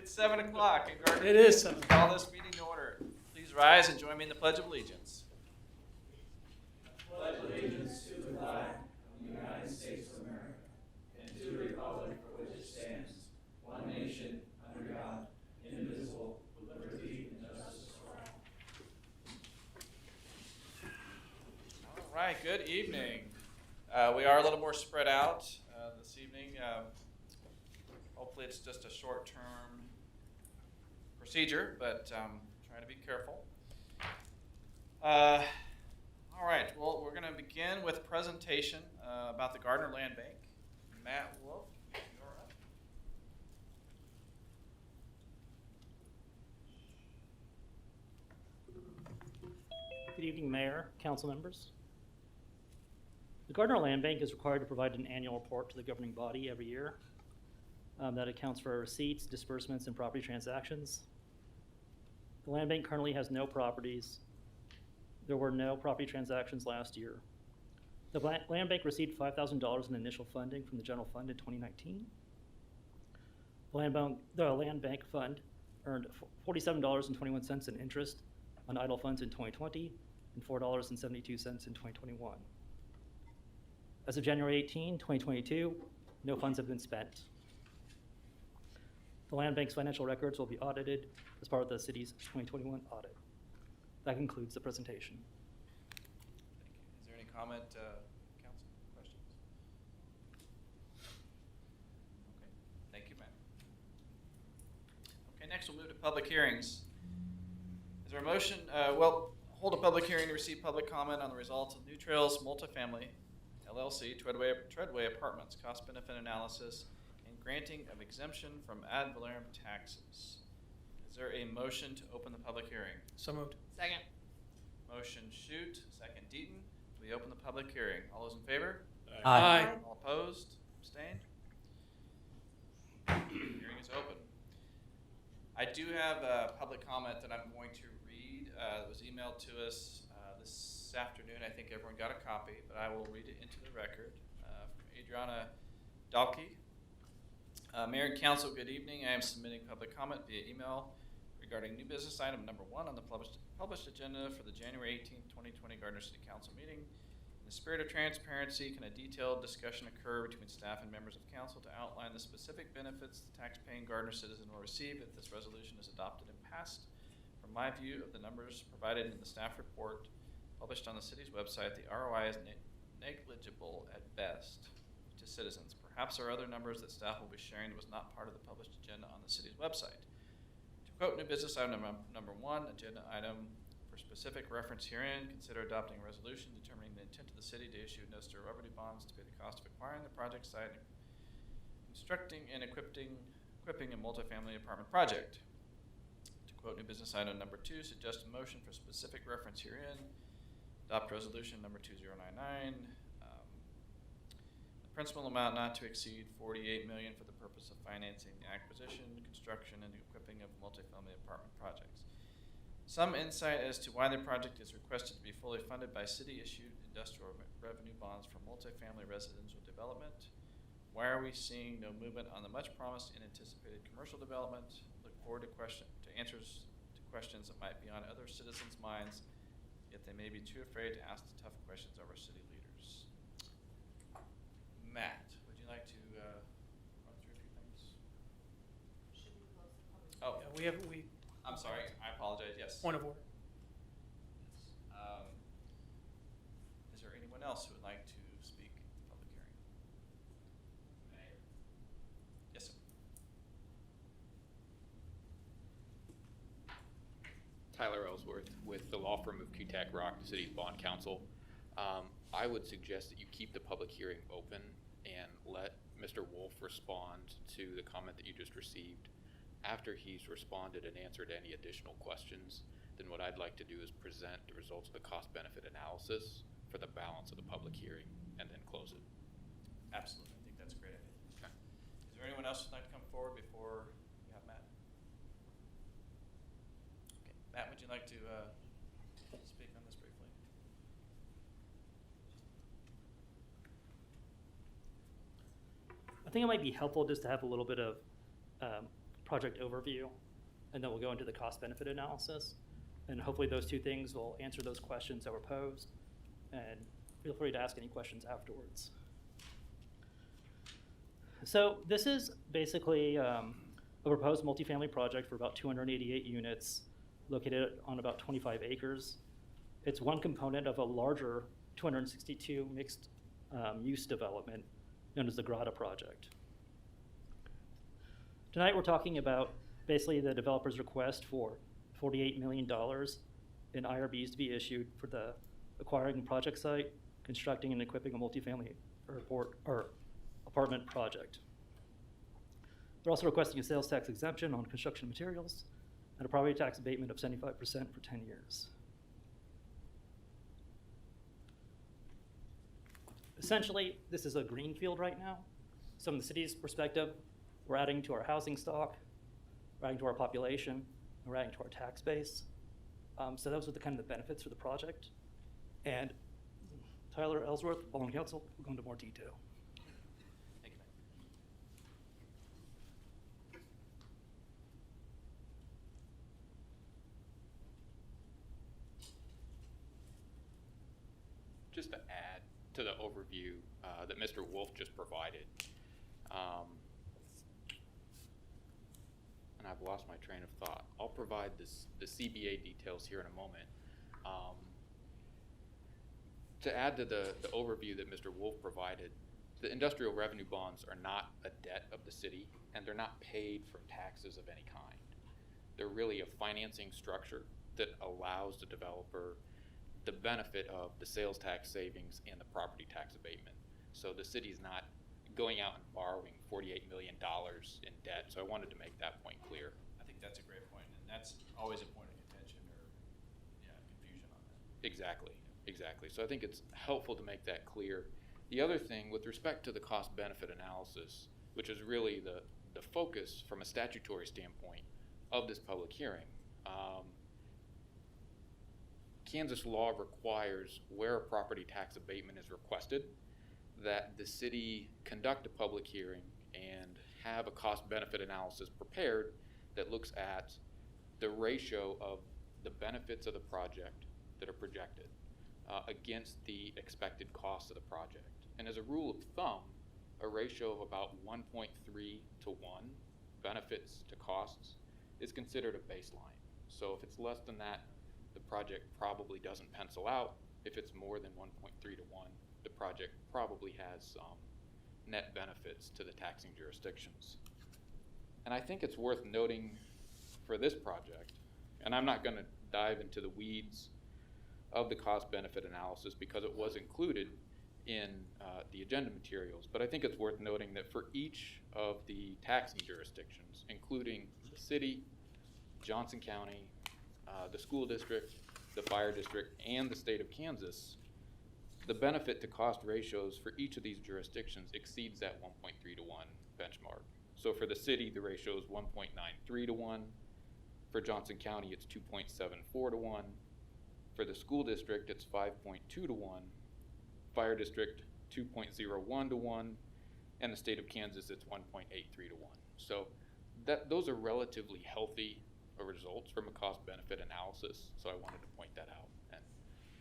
It's 7 o'clock in Gardner. It is 7 Call this meeting to order. Please rise and join me in the Pledge of Allegiance. Pledge allegiance to the flag of the United States of America and to the republic for which it stands, one nation, under God, indivisible, with liberty and justice for all. All right, good evening. We are a little more spread out this evening. Hopefully it's just a short-term procedure, but try to be careful. All right, well, we're going to begin with a presentation about the Gardner Land Bank. Matt Wolf, you're up. Good evening, Mayor, council members. The Gardner Land Bank is required to provide an annual report to the governing body every year that accounts for receipts, disbursements, and property transactions. The land bank currently has no properties. There were no property transactions last year. The land bank received $5,000 in initial funding from the general fund in 2019. The land bank fund earned $47.21 in interest on idle funds in 2020 and $4.72 in 2021. As of January 18, 2022, no funds have been spent. The land bank's financial records will be audited as part of the city's 2021 audit. That concludes the presentation. Thank you. Is there any comment, council, questions? Okay, thank you, Matt. Okay, next we'll move to public hearings. Is there a motion? Hold a public hearing to receive public comment on the results of New Trails Multifamily, LLC, Treadway Apartments, cost-benefit analysis, and granting of exemption from ad valorem taxes. Is there a motion to open the public hearing? So moved. Second. Motion Shute, second Deaton. We open the public hearing. All those in favor? Aye. All opposed? Abstained? Hearing is open. I do have a public comment that I'm going to read. It was emailed to us this afternoon. I think everyone got a copy, but I will read it into the record. From Adriana Dalkey. Mayor and Council, good evening. I am submitting public comment via email regarding new business item number 1 on the published agenda for the January 18, 2020 Gardner City Council meeting. In the spirit of transparency, can a detailed discussion occur between staff and members of council to outline the specific benefits the tax-paying Gardner citizen will receive if this resolution is adopted and passed? From my view of the numbers provided in the staff report published on the city's website, the ROI is negligible at best to citizens. Perhaps there are other numbers that staff will be sharing that was not part of the published agenda on the city's website. To quote new business item number 1, agenda item for specific reference herein, consider adopting a resolution determining the intent of the city to issue Nasta revenue bonds to pay the cost of acquiring the project site, constructing and equipping a multifamily apartment project. To quote new business item number 2, suggest a motion for specific reference herein, adopt resolution number 2099. Principal amount not to exceed $48 million for the purpose of financing the acquisition, construction, and equipping of multifamily apartment projects. Some insight as to why the project is requested to be fully funded by city-issued industrial revenue bonds for multifamily residential development. Why are we seeing no movement on the much promised and anticipated commercial development? Look forward to answers to questions that might be on other citizens' minds, yet they may be too afraid to ask the tough questions of our city leaders. Matt, would you like to run through a few things? Should we close the public? Oh, Yeah, we I'm sorry. I apologize. Yes. point of order. Is there anyone else who would like to speak at the public hearing? Mayor. Yes, sir. Tyler Ellsworth with the law firm of Kutak Rock, the city's bond counsel. I would suggest that you keep the public hearing open and let Mr. Wolf respond to the comment that you just received. After he's responded and answered any additional questions, then what I'd like to do is present the results of the cost-benefit analysis for the balance of the public hearing and then close it. Absolutely. I think that's a great idea. Okay. Is there anyone else who'd like to come forward before we have Matt? Okay. Matt, would you like to speak on this briefly? I think it might be helpful just to have a little bit of project overview, and then we'll go into the cost-benefit analysis. And hopefully those two things will answer those questions that were posed. And feel free to ask any questions afterwards. So this is basically a proposed multifamily project for about 288 units located on about 25 acres. It's one component of a larger 262 mixed use development known as the Grata project. Tonight we're talking about basically the developer's request for $48 million in IRBs to be issued for the acquiring project site, constructing and equipping a multifamily or apartment project. They're also requesting a sales tax exemption on construction materials and a property tax abatement of 75% for 10 years. Essentially, this is a greenfield right now. So from the city's perspective, we're adding to our housing stock, we're adding to our population, and we're adding to our tax base. So those are the kind of the benefits for the project. And Tyler Ellsworth, Bond Counsel, will go into more detail. Thank you, Matt. Just to add to the overview that Mr. Wolf just provided, and I've lost my train of thought. I'll provide the CBA details here in a moment. To add to the overview that Mr. Wolf provided, the industrial revenue bonds are not a debt of the city, and they're not paid from taxes of any kind. They're really a financing structure that allows the developer the benefit of the sales tax savings and the property tax abatement. So the city's not going out and borrowing $48 million in debt. So I wanted to make that point clear. I think that's a great point, and that's always a point of contention or confusion on that. Exactly. So I think it's helpful to make that clear. The other thing, with respect to the cost-benefit analysis, which is really the focus from a statutory standpoint of this public hearing, Kansas law requires where a property tax abatement is requested that the city conduct a public hearing and have a cost-benefit analysis prepared that looks at the ratio of the benefits of the project that are projected against the expected cost of the project. And as a rule of thumb, a ratio of about 1.3 to 1 benefits to costs is considered a baseline. So if it's less than that, the project probably doesn't pencil out. If it's more than 1.3 to 1, the project probably has some net benefits to the taxing jurisdictions. And I think it's worth noting for this project, and I'm not going to dive into the weeds of the cost-benefit analysis because it was included in the agenda materials, but I think it's worth noting that for each of the taxing jurisdictions, including the city, Johnson County, the school district, the fire district, and the state of Kansas, the benefit to cost ratios for each of these jurisdictions exceeds that 1.3 to 1 benchmark. So for the city, the ratio is 1.93 to 1. For Johnson County, it's 2.74 to 1. For the school district, it's 5.2 to 1. Fire district, 2.01 to 1. And the state of Kansas, it's 1.83 to 1. So those are relatively healthy results from a cost-benefit analysis. So I wanted to point that out. And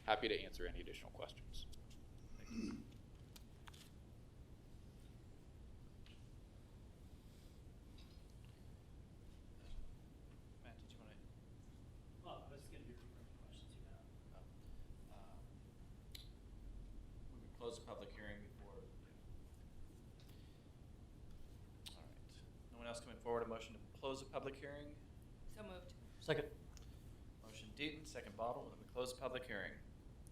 happy to answer any additional questions. Thank you. Matt, did you want to? I was just going to be ready for any questions you have. We would close the public hearing before. All right. No one else coming forward? A motion to close the public hearing? So moved. Second. Motion Deaton, second Bottle. Then we close the public hearing.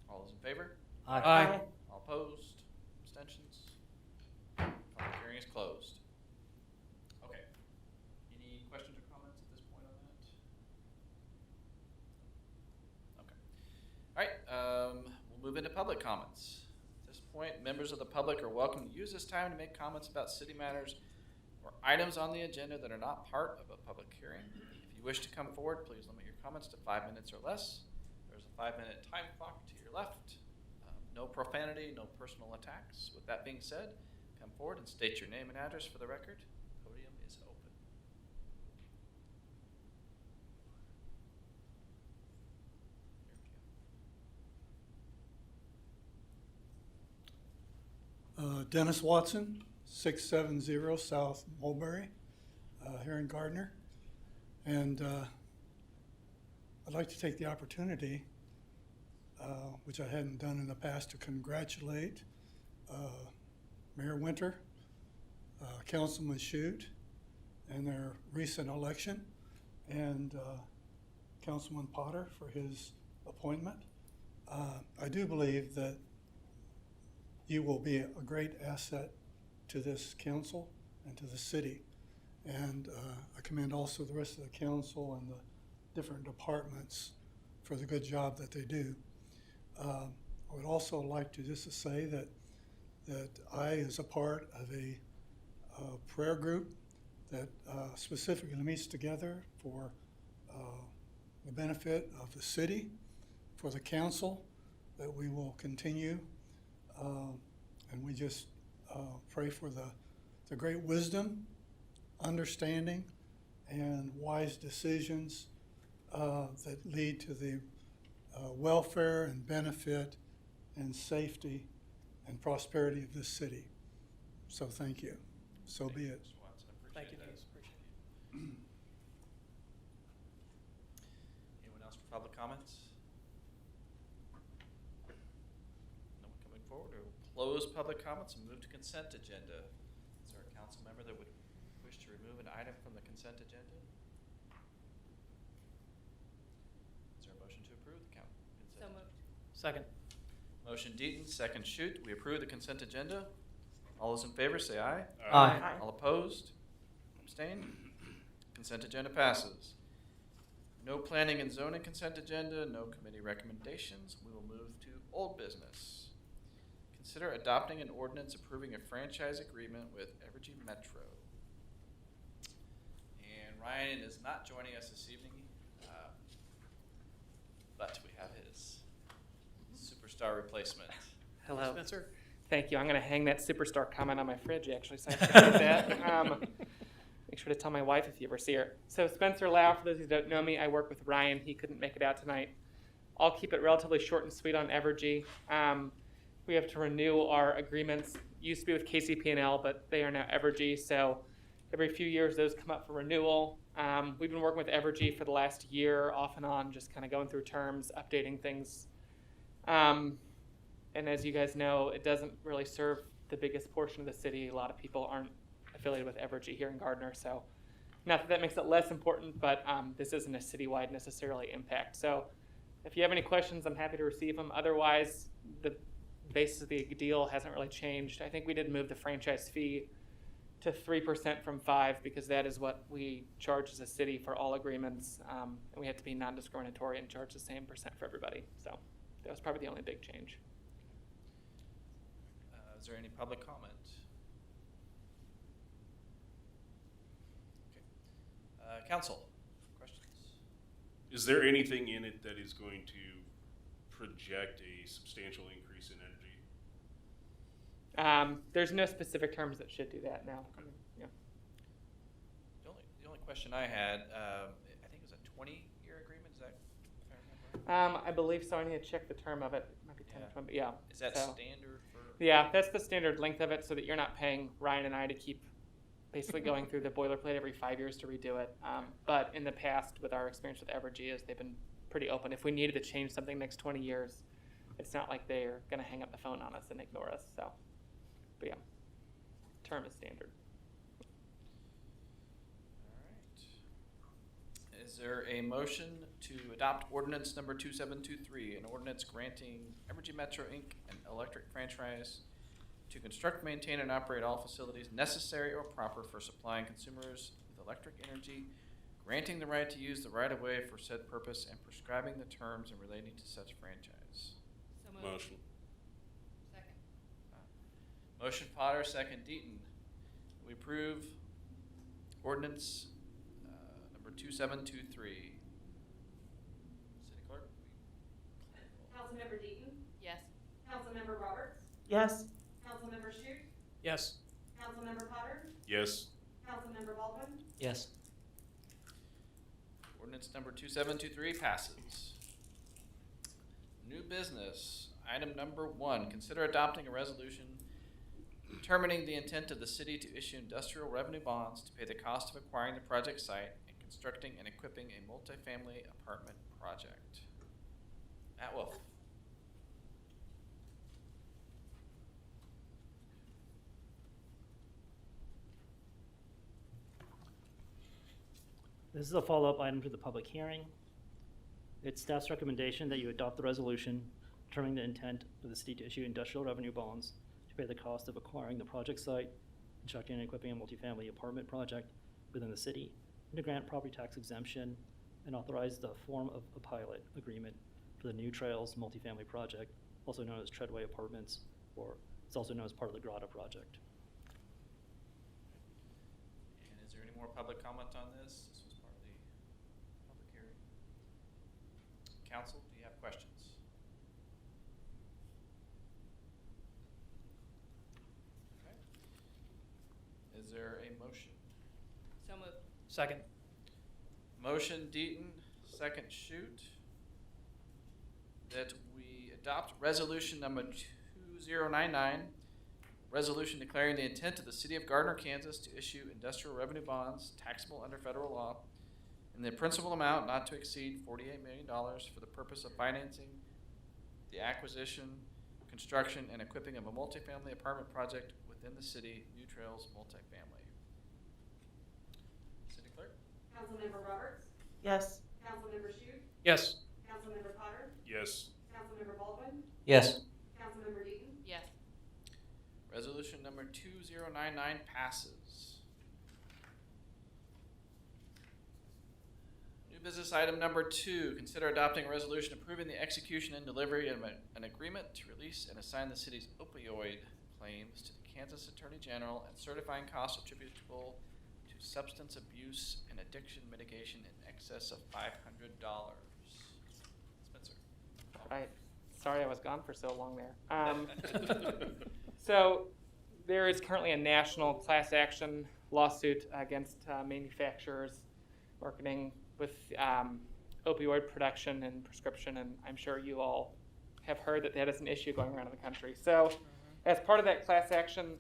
All those in favor? Aye. All opposed? Abstentions? Public hearing is closed. Okay. Any questions or comments at this point on that? Okay. All right. We'll move into public comments. At this point, members of the public are welcome to use this time to make comments about city matters or items on the agenda that are not part of a public hearing. If you wish to come forward, please limit your comments to 5 minutes or less. There's a 5-minute time clock to your left. No profanity, no personal attacks. With that being said, come forward and state your name and address for the record. Podium is open. Dennis Watson, 670 South Mulberry, here in Gardner. And I'd like to take the opportunity, which I hadn't done in the past, to congratulate Mayor Winter, Councilman Shute, and their recent election, and Councilman Potter for his appointment. I do believe that you will be a great asset to this council and to the city. And I commend also the rest of the council and the different departments for the good job that they do. I would also like to just to say that I, as a part of a prayer group that specifically meets together for the benefit of the city, for the council, that we will continue. And we just pray for the great wisdom, understanding, and wise decisions that lead to the welfare and benefit and safety and prosperity of this city. So thank you. So be it. Mr. Watson. I Thank you, appreciate Dennis. that. Appreciate it. Anyone else for public comments? No one coming forward? We'll close public comments and move to consent agenda. Is there a council member that would wish to remove an item from the consent agenda? Is there a motion to approve the consent So agenda? moved. Second. Motion Deaton, second Shute. We approve the consent agenda. All those in favor say aye. Aye. All opposed? Abstained? Consent agenda passes. No planning and zoning consent agenda, no committee recommendations. We will move to old business. Consider adopting an ordinance approving a franchise agreement with Evergy Metro. And Ryan is not joining us this evening, but we have his superstar replacement. Hello. Spencer? Thank you. I'm going to hang that superstar comment on my fridge, actually, so I appreciate that. Make sure to tell my wife if you ever see her. So Spencer Lau, for those who don't know me, I work with Ryan. He couldn't make it out tonight. I'll keep it relatively short and sweet on Evergy. We have to renew our agreements. Used to be with KCP&L, but they are now Evergy. So every few years, those come up for renewal. We've been working with Evergy for the last year, off and on, just kind of going through terms, updating things. And as you guys know, it doesn't really serve the biggest portion of the city. A lot of people aren't affiliated with Evergy here in Gardner. So not that that makes it less important, but this isn't a citywide necessarily impact. So if you have any questions, I'm happy to receive them. Otherwise, the basis of the deal hasn't really changed. I think we did move the franchise fee to 3% from 5% because that is what we charge as a city for all agreements. And we have to be non-discriminatory and charge the same percent for everybody. So that was probably the only big change. Is there any public comment? Okay. Council, questions? Is there anything in it that is going to project a substantial increase in energy? There's no specific terms that should do that now. Okay. Yeah. The only question I had, I think it was a 20-year agreement. Is that, if I remember right? I believe so. I need to check the term of it. It might be 10 Yeah. or 20, but yeah. Is that So- standard for? Yeah, that's the standard length of it so that you're not paying Ryan and I to keep basically going through the boilerplate every 5 years to redo it. But in the past, with our experience with Evergy, is they've been pretty open. If we needed to change something next 20 years, it's not like they're going to hang up the phone on us and ignore us. So, but yeah, term is standard. All right. Is there a motion to adopt ordinance number 2723, an ordinance granting Evergy Metro Inc. an electric franchise to construct, maintain, and operate all facilities necessary or proper for supplying consumers with electric energy, granting the right to use the right-of-way for said purpose, and prescribing the terms and relating to such franchise? So moved. Motion. Second. Motion Potter, second Deaton. We approve ordinance number 2723. City Clerk? Councilmember Deaton? Yes. Councilmember Roberts? Yes. Councilmember Shute? Yes. Councilmember Potter? Yes. Councilmember Baldwin? Yes. Ordinance number 2723 passes. New business, item number 1, consider adopting a resolution determining the intent of the city to issue industrial revenue bonds to pay the cost of acquiring the project site and constructing and equipping a multifamily apartment project. Matt Wolf. This is a follow-up item to the public hearing. It's staff's recommendation that you adopt the resolution determining the intent of the city to issue industrial revenue bonds to pay the cost of acquiring the project site, constructing and equipping a multifamily apartment project within the city, and to grant property tax exemption and authorize the form of a pilot agreement for the new Trails Multifamily project, also known as Treadway Apartments, or it's also known as part of the Grotto project. And is there any more public comment on this? This was part of the public hearing. Council, do you have questions? Okay. Is there a motion? So moved. Second. Motion Deaton, second Shoot, that we adopt resolution number 2099, resolution declaring the intent of the city of Gardner, Kansas to issue industrial revenue bonds taxable under federal law in the principal amount not to exceed $48 million for the purpose of financing the acquisition, construction, and equipping of a multifamily apartment project within the city, New Trails Multifamily. City Clerk? Councilmember Roberts, Yes. Councilmember Shute, Yes. Councilmember Potter, Yes. Councilmember Baldwin, Yes. Councilmember Deaton, Yes. Resolution number 2099 passes. New business item number 2, consider adopting a resolution approving the execution and delivery of an agreement to release and assign the city's opioid claims to the Kansas Attorney General and certifying costs attributable to substance abuse and addiction mitigation in excess of $500. Spencer. Right. Sorry I was gone for so long there. So there is currently a national class action lawsuit against manufacturers marketing with opioid production and prescription, and I'm sure you all have heard that that is an issue going around in the country. So as part of that class action,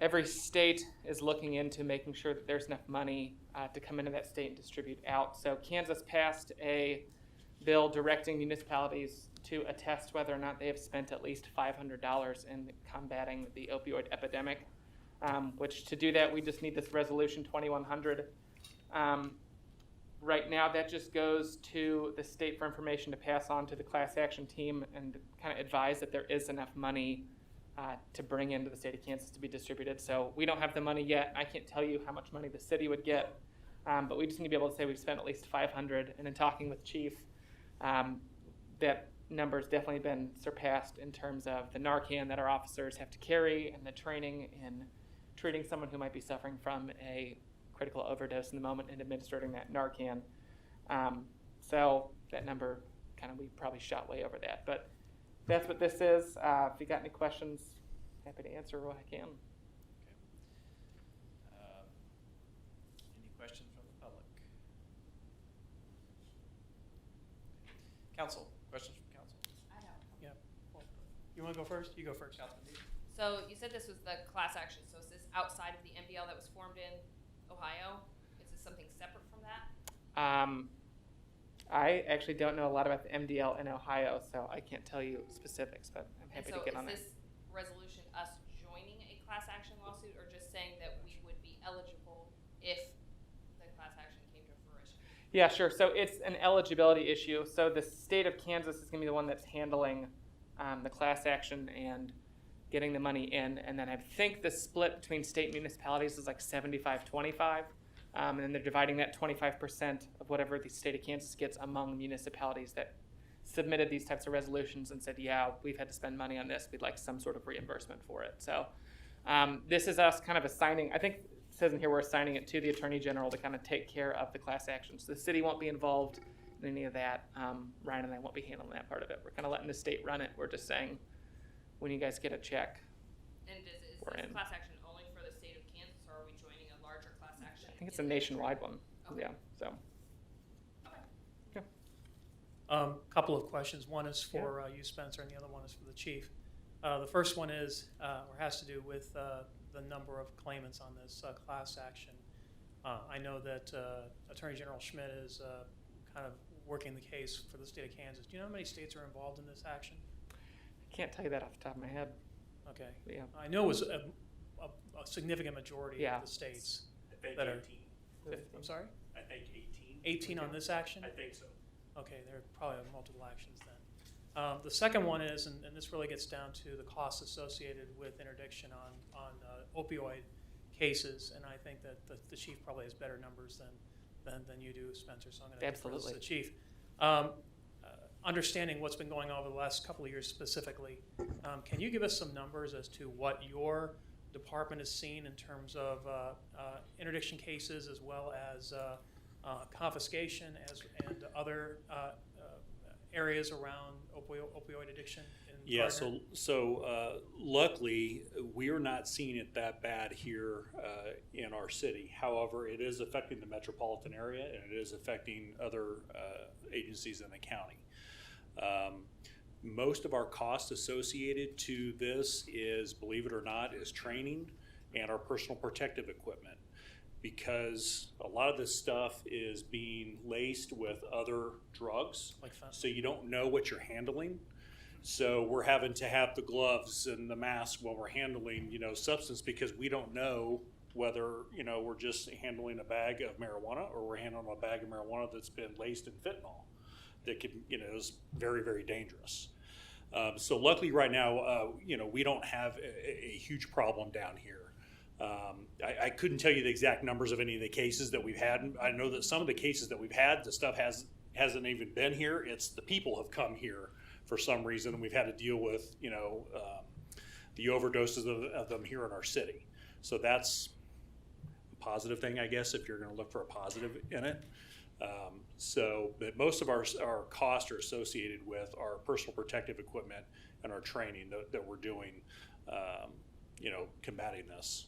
every state is looking into making sure that there's enough money to come into that state and distribute out. So Kansas passed a bill directing municipalities to attest whether or not they have spent at least $500 in combating the opioid epidemic, which to do that, we just need this resolution 2100. Right now, that just goes to the state for information to pass on to the class action team and kind of advise that there is enough money to bring into the state of Kansas to be distributed. So we don't have the money yet. I can't tell you how much money the city would get, but we just need to be able to say we've spent at least $500. And in talking with Chief, that number's definitely been surpassed in terms of the Narcan that our officers have to carry and the training in treating someone who might be suffering from a critical overdose in the moment and administering that Narcan. So that number we probably shot way over that. But that's what this is. If you got any questions, happy to answer what I can. Okay. Any questions from the public? Council, questions from council? I know. Yeah. You want to go first? You go first. Councilman Deaton? So you said this was the class action, so is this outside of the MDL that was formed in Ohio? Is this something separate from that? I actually don't know a lot about the MDL in Ohio, so I can't tell you specifics, but I'm happy to get on And so it. is this resolution us joining a class action lawsuit, or just saying that we would be eligible if the class action came to fruition? Yeah, sure. So it's an eligibility issue. So the state of Kansas is going to be the one that's handling the class action and getting the money in. And then I think the split between state municipalities is like 75-25. And then they're dividing that 25% of whatever the state of Kansas gets among municipalities that submitted these types of resolutions and said, yeah, we've had to spend money on this. We'd like some sort of reimbursement for it. So this is us kind of assigning, I think it says in here we're assigning it to the Attorney General to kind of take care of the class actions. The city won't be involved in any of that. Ryan and I won't be handling that part of it. We're kind of letting the state run it. We're just saying, when you guys get a check, And is We're this in. class action only for the state of Kansas, or are we joining a larger class action? I think it's a in the- nationwide one. Okay. Yeah, so. Couple of questions. One is for you, Spencer, and the other one is for the chief. The first one is, or has to do with the number of claimants on this class action. I know that Attorney General Schmidt is kind of working the case for the state of Kansas. Do you know how many states are involved in this action? I can't tell you that off the top of my head. Okay. Yeah. I know it was a significant majority Yeah. of the states I think that are. 18. I'm sorry? I think 18. 18 on this action? I think so. Okay, there are probably multiple actions then. The second one is, and this really gets down to the costs associated with interdiction on opioid cases, and I think that the chief probably has better numbers than you do, Spencer, so I'm going to defer this to the chief. Understanding what's been going on over the last couple of years specifically, can you give us some numbers as to what your department has seen in terms of interdiction cases as well as confiscation and other areas around opioid addiction in Yeah, Gardner? so luckily, we're not seeing it that bad here in our city. However, it is affecting the metropolitan area, and it is affecting other agencies in the county. Most of our costs associated to this is, believe it or not, is training and our personal protective equipment, because a lot of this stuff is being laced with other drugs, Like fentanyl. so you don't know what you're handling. So we're having to have the gloves and the mask when we're handling, substance, because we don't know whether, we're just handling a bag of marijuana or we're handling a bag of marijuana that's been laced in fentanyl that could, is very, very dangerous. So luckily right now, we don't have a huge problem down here. I couldn't tell you the exact numbers of any of the cases that we've had. I know that some of the cases that we've had, the stuff hasn't even been here. It's the people have come here for some reason, and we've had to deal with, the overdoses of them here in our city. So that's a positive thing, I guess, if you're going to look for a positive in it. But most of our costs are associated with our personal protective equipment and our training that we're doing, combating this.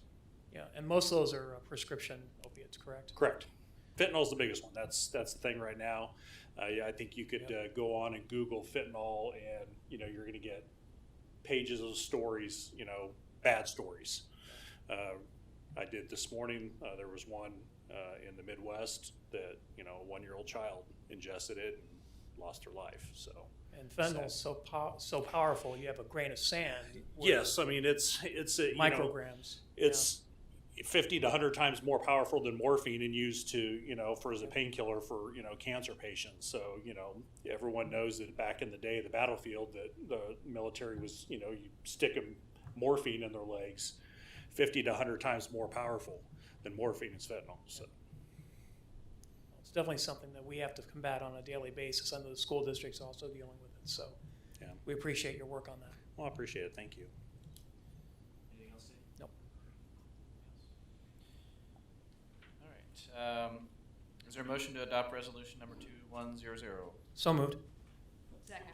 Yeah, and most of those are prescription opiates, correct? Correct. Fentanyl's the biggest one. That's the thing right now. I think you could go on and Google fentanyl, and you're going to get pages of stories, bad stories. I did this morning. There was one in the Midwest that a 1-year-old child ingested it and lost her life. So. And fentanyl's so powerful. You have a grain of sand. Yes, I mean it's micrograms. It's 50 to 100 times more powerful than morphine and used to, for as a painkiller for, cancer patients. So, everyone knows that back in the day, the battlefield, that the military was, you stick them morphine in their legs, 50 to 100 times more powerful than morphine is fentanyl. So. It's definitely something that we have to combat on a daily basis. I know the school district's also dealing with it. So yeah, we appreciate your work on that. Well, I appreciate it. Thank you. Anything else, Steve? Nope. All right. Is there a motion to adopt resolution number 2100? So moved. Second.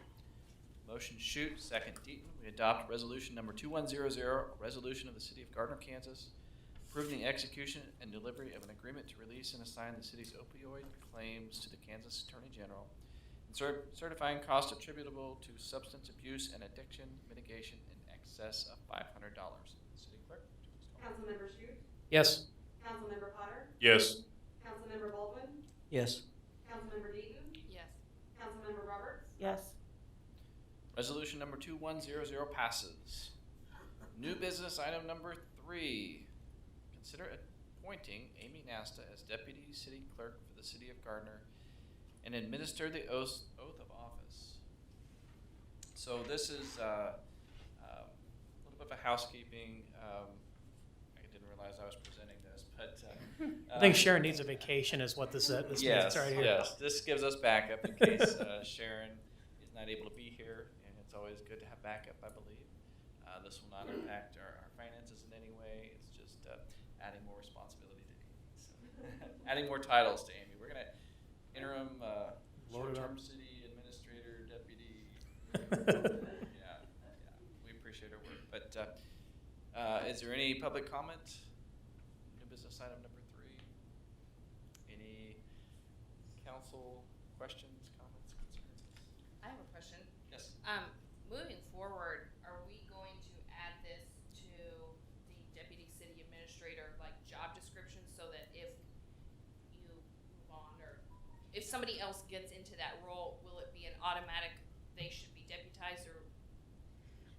Motion Shute, second Deaton. We adopt resolution number 2100, a resolution of the city of Gardner, Kansas, approving the execution and delivery of an agreement to release and assign the city's opioid claims to the Kansas Attorney General, and certifying costs attributable to substance abuse and addiction mitigation in excess of $500. City Clerk, please call. Councilmember Shute, Yes. Councilmember Potter, Yes. Councilmember Baldwin, Yes. Councilmember Deaton, Yes. Councilmember Roberts, Yes. Resolution number 2100 passes. New business item number 3. Consider appointing Amy Nasta as Deputy City Clerk for the City of Gardner and administer the oath of office. So this is a little bit of a housekeeping. I didn't realize I was presenting this, but I think Sharon needs a vacation is what this means yes, right here. yes. This gives us backup in case Sharon is not able to be here, and it's always good to have backup, I believe. This will not impact our finances in any way. It's just adding more responsibility to Amy. So adding more titles to Amy. We're going to interim short-term city administrator, deputy. yeah, we appreciate her work. But is there any public comment? New business item number 3. Any council questions, comments, concerns? I have a question. Yes. Moving forward, are we going if somebody else gets into that role, will it be an automatic, they should be deputized, or?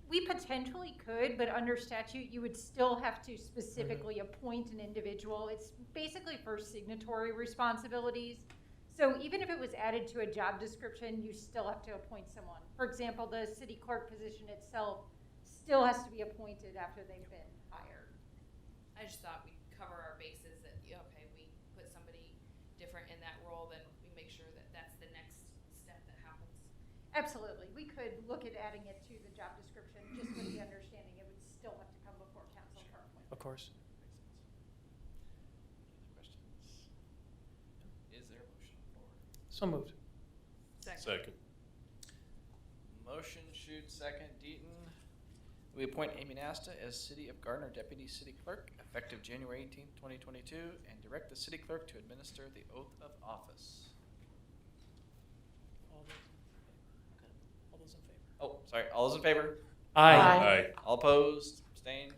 We potentially could, but under statute, you would still have to specifically appoint an individual. It's basically for signatory responsibilities. So even if it was added to a job description, you still have to appoint someone. For example, the city clerk position itself still has to be appointed after they've been hired. I just thought we'd cover our bases that, okay, we put somebody different in that role, then we make sure that that's the next step that happens. Absolutely. We could look at adding it to the job description, just with the understanding it would still have to come before council for appointment. Of course. Any other questions? Is there a motion for? So moved. Second. Motion, Shute, second, Deaton. We appoint Amy Nasta as City of Gardner Deputy City Clerk effective January 18th, 2022, and direct the city clerk to administer the oath of office. All those in favor? Oh, sorry. All those in favor? Aye. Aye. All opposed? Abstained?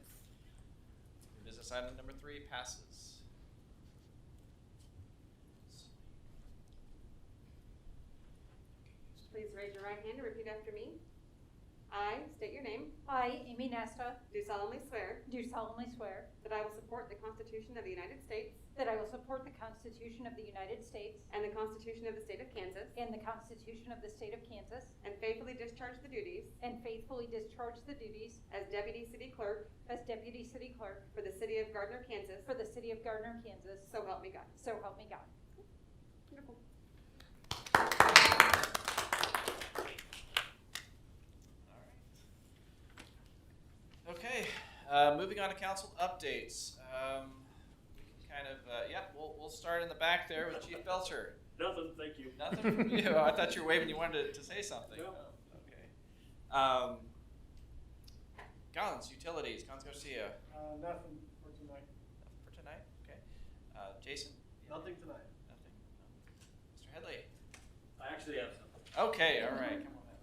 Business item number 3 passes. Please raise your right hand and repeat after me. I state your name. I, Amy Nasta, Do solemnly swear do solemnly swear that I will support the Constitution of the United States that I will support the Constitution of the United States and the Constitution of the State of Kansas, and the Constitution of the State of Kansas, and faithfully discharge the duties and faithfully discharge the duties as Deputy City Clerk as Deputy City Clerk for the City of Gardner, Kansas. for the City of Gardner, Kansas. So help me God. So help me God. Wonderful. Okay, moving on to council updates. We can kind of, we'll start in the back there with Chief Belcher. Nothing, thank you. Nothing from you. I thought you were waving. You wanted to say something. No. Oh, okay. Guns, utilities, Guns Garcia. Nothing for tonight. Nothing for tonight. Okay. Jason. Nothing tonight. Nothing. Mr. Headley. I actually have something. Okay. All right. Come on in.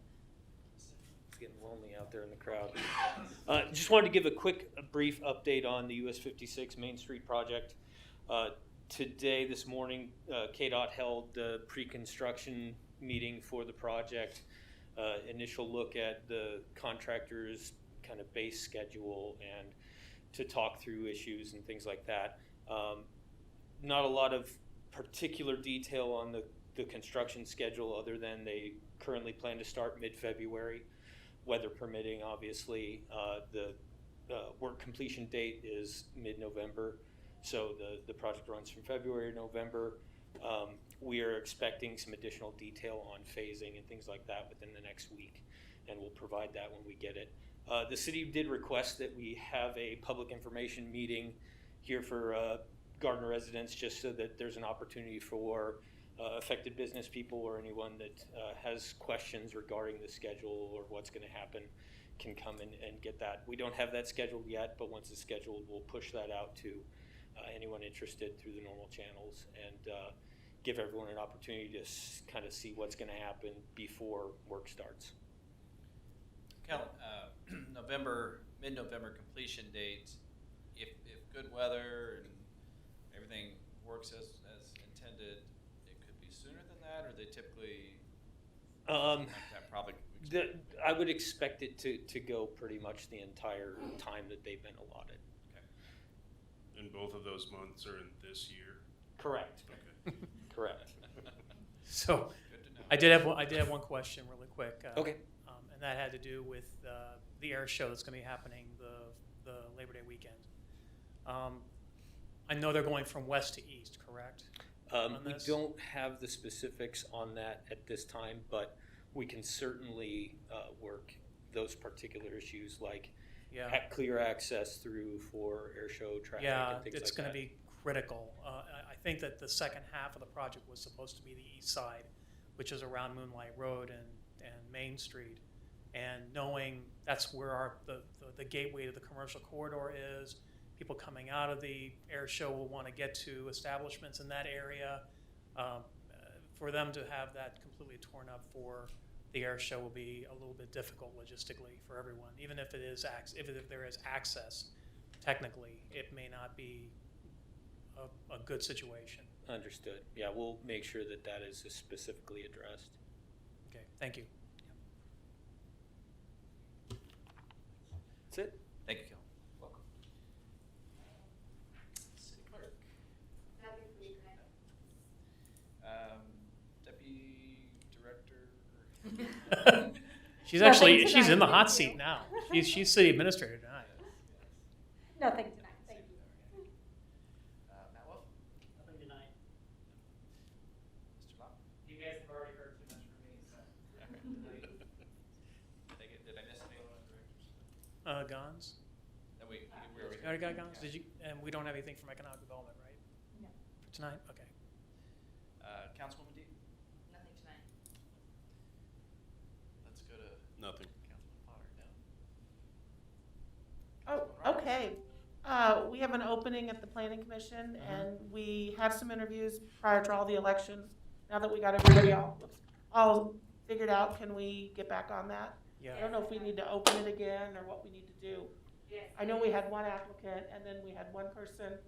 It's getting lonely out there in the crowd. Just wanted to give a quick, brief update on the US 56 Main Street project. Today, this morning, KDOT held the pre-construction meeting for the project. Initial look at the contractor's kind of base schedule and to talk through issues and things like that. Not a lot of particular detail on the construction schedule other than they currently plan to start mid-February, weather permitting, obviously. The work completion date is mid-November, so the project runs from February to November. We are expecting some additional detail on phasing and things like that within the next week, and we'll provide that when we get it. The city did request that we have a public information meeting here for Gardner residents, just so that there's an opportunity for affected business people or anyone that has questions regarding the schedule or what's going to happen can come and get that. We don't have that scheduled yet, but once it's scheduled, we'll push that out to anyone interested through the normal channels and give everyone an opportunity to kind of see what's going to happen before work starts. Kellen, mid-November completion date. If good weather and everything works as intended, it could be sooner than that, or they typically like that probably. I would expect it to go pretty much the entire time that they've been allotted. Okay. And both of those months are in this year? Correct. Okay. Correct. So, Good to know. I did have one question really quick. Okay. And that had to do with the air show that's going to be happening the Labor Day weekend. I know they're going from west to east, correct? We don't have the specifics on that at this time, but we can certainly work those particular issues like clear access through for air show traffic and things like that. It's going to be critical. I think that the second half of the project was supposed to be the east side, which is around Moonlight Road and Main Street. And knowing that's where the gateway to the commercial corridor is, people coming out of the air show will want to get to establishments in that area. For them to have that completely torn up for the air show will be a little bit difficult logistically for everyone. Even if if there is access, technically, it may not be a good situation. Understood. Yeah, we'll make sure that that is specifically addressed. Okay, thank you. That's it. Thank you, Kel. Welcome. City Clerk. Nothing for me tonight. Deputy Director. She's Nothing actually, tonight, she's in the hot thank seat you. now. She's city administrator tonight. Nothing tonight, thank you. Matt Wolf. Nothing tonight. Mr. Locke. You guys have already heard too much from me, so. Did I miss anyone on directors? Gons? No, we You already got Gons? Did you, and we don't have anything from economic development, right? No. For tonight? Okay. Councilwoman Dean. Nothing tonight. Let's go to Nothing. Councilman Potter. No. Oh, Councilwoman Roberts. okay. We have an opening at the planning commission, and we had some interviews prior to all the elections. Now that we got everybody all figured out, can we get back on that? Yeah. I don't know if we need to open it again or what we need to do. Yes. I know we had one applicant, and then we had one person,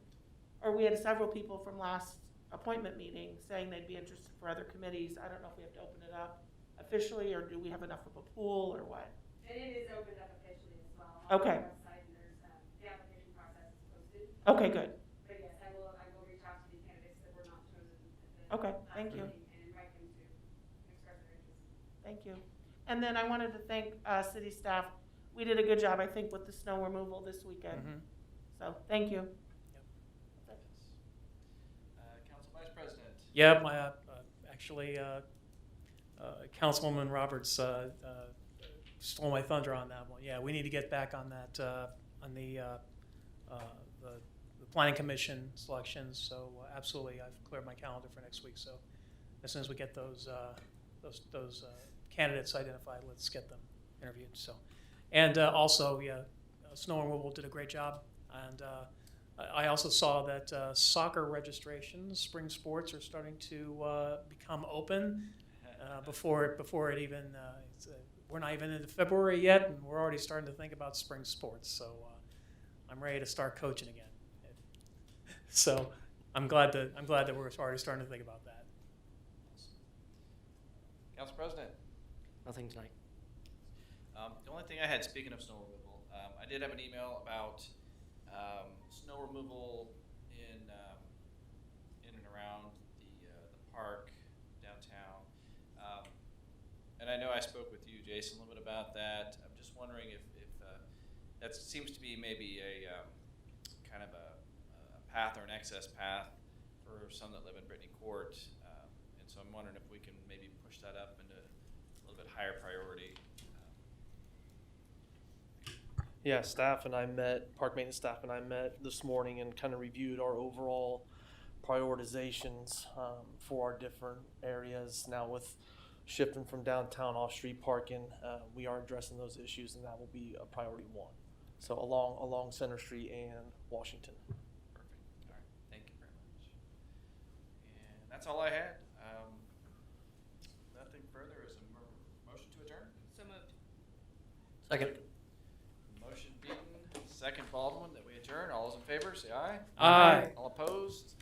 or we had several people from last appointment meeting saying they'd be interested for other committees. I don't know if we have to open it up officially, or do we have enough of a pool, or what? And it is opened up officially as well. Okay. On the website, and there's, the application process is posted. Okay, good. But yes, I will reach out to the candidates that were not chosen at the Okay, last thank you. meeting and invite them to express their interest. Thank you. And then I wanted to thank city staff. We did a good job, I think, with the snow removal this weekend. Mhm. So, thank you. Council Vice President. Yeah, actually, Councilwoman Roberts stole my thunder on that one. Yeah, we need to get back on that, on the planning commission selections. So absolutely, I've cleared my calendar for next week. So as soon as we get those candidates identified, let's get them interviewed. So, and also, yeah, snow removal did a great job. And I also saw that soccer registrations, spring sports, are starting to become open before it even. We're not even into February yet, and we're already starting to think about spring sports. So I'm ready to start coaching again. So I'm glad that we're already starting to think about that. Council President. Nothing tonight. The only thing I had, speaking of snow removal, I did have an email about snow removal in and around the park downtown. And I know I spoke with you, Jason, a little bit about that. I'm just wondering if that seems to be maybe a kind of a path or an excess path for some that live in Brittany Court. And so I'm wondering if we can maybe push that up into a little bit higher priority. Yeah, park maintenance staff and I met this morning and kind of reviewed our overall prioritizations for our different areas. Now with shifting from downtown off-street parking, we are addressing those issues, and that will be a priority one. So along Center Street and Washington. Perfect. All right. Thank you very much. And that's all I had. Nothing further. Is a motion to adjourn? So moved. Second. Motion Beaton, second Baldwin, that we adjourn. All those in favor, say aye. Aye. All opposed?